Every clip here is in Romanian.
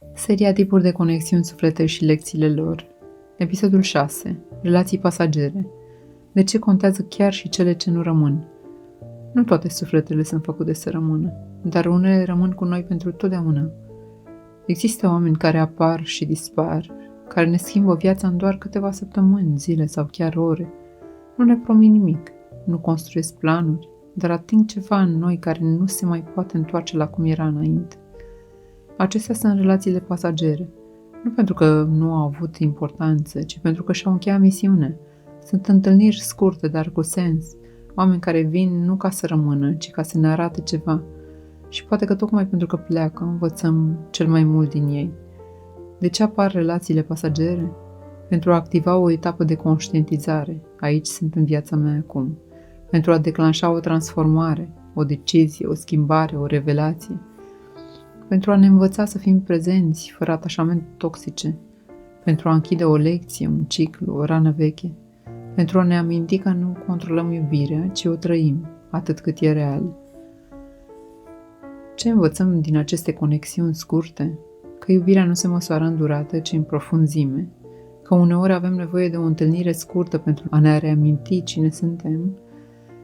Seria Tipuri de conexiuni suflete și lecțiile lor. Episodul 6. Relații pasagere. De ce contează chiar și cele ce nu rămân? Nu toate sufletele sunt făcute să rămână, dar unele rămân cu noi pentru totdeauna. Există oameni care apar și dispar, care ne schimbă viața în doar câteva săptămâni, zile sau chiar ore. Nu ne promit nimic, nu construiesc planuri, dar ating ceva în noi care nu se mai poate întoarce la cum era înainte. Acestea sunt relațiile pasagere, nu pentru că nu au avut importanță, ci pentru că și-au încheiat misiunea. Sunt întâlniri scurte, dar cu sens, oameni care vin nu ca să rămână, ci ca să ne arate ceva. Și poate că tocmai pentru că pleacă, învățăm cel mai mult din ei. De ce apar relațiile pasagere? Pentru a activa o etapă de conștientizare, aici sunt în viața mea acum. Pentru a declanșa o transformare, o decizie, o schimbare, o revelație. Pentru a ne învăța să fim prezenți, fără atașamente toxice. Pentru a închide o lecție, un ciclu, o rană veche. Pentru a ne aminti că nu controlăm iubirea, ci o trăim, atât cât e reală. Ce învățăm din aceste conexiuni scurte? Că iubirea nu se măsoară în durată, ci în profunzime. Că uneori avem nevoie de o întâlnire scurtă pentru a ne reaminti cine suntem.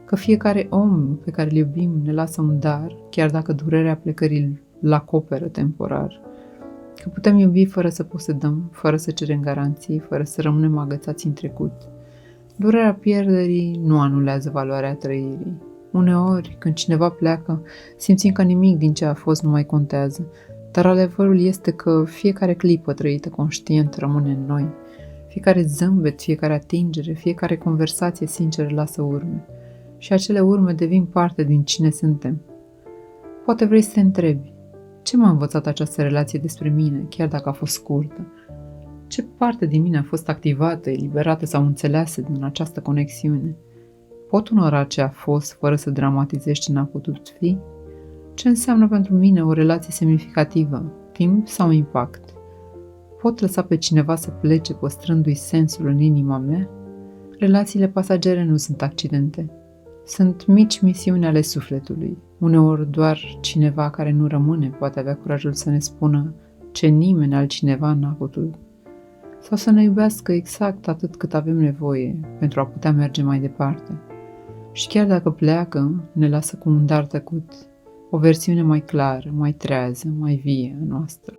Că fiecare om pe care îl iubim ne lasă un dar, chiar dacă durerea plecării îl acoperă temporar. Că putem iubi fără să posedăm, fără să cerem garanții, fără să rămânem agățați în trecut. Durerea pierderii nu anulează valoarea trăirii. Uneori, când cineva pleacă, simțim că nimic din ce a fost nu mai contează, dar adevărul este că fiecare clipă trăită conștient rămâne în noi. Fiecare zâmbet, fiecare atingere, fiecare conversație sinceră lasă urme. Și acele urme devin parte din cine suntem. Poate vrei să te întrebi, ce m-a învățat această relație despre mine, chiar dacă a fost scurtă? Ce parte din mine a fost activată, eliberată sau înțeleasă din această conexiune? Pot onora ce a fost fără să dramatizez ce n-a putut fi? Ce înseamnă pentru mine o relație semnificativă, timp sau impact? Pot lăsa pe cineva să plece păstrându-i sensul în inima mea? Relațiile pasagere nu sunt accidente. Sunt mici misiuni ale sufletului. Uneori doar cineva care nu rămâne poate avea curajul să ne spună ce nimeni altcineva n-a putut. Sau să ne iubească exact atât cât avem nevoie pentru a putea merge mai departe. Și chiar dacă pleacă, ne lasă cu un dar tăcut, o versiune mai clară, mai trează, mai vie a noastră.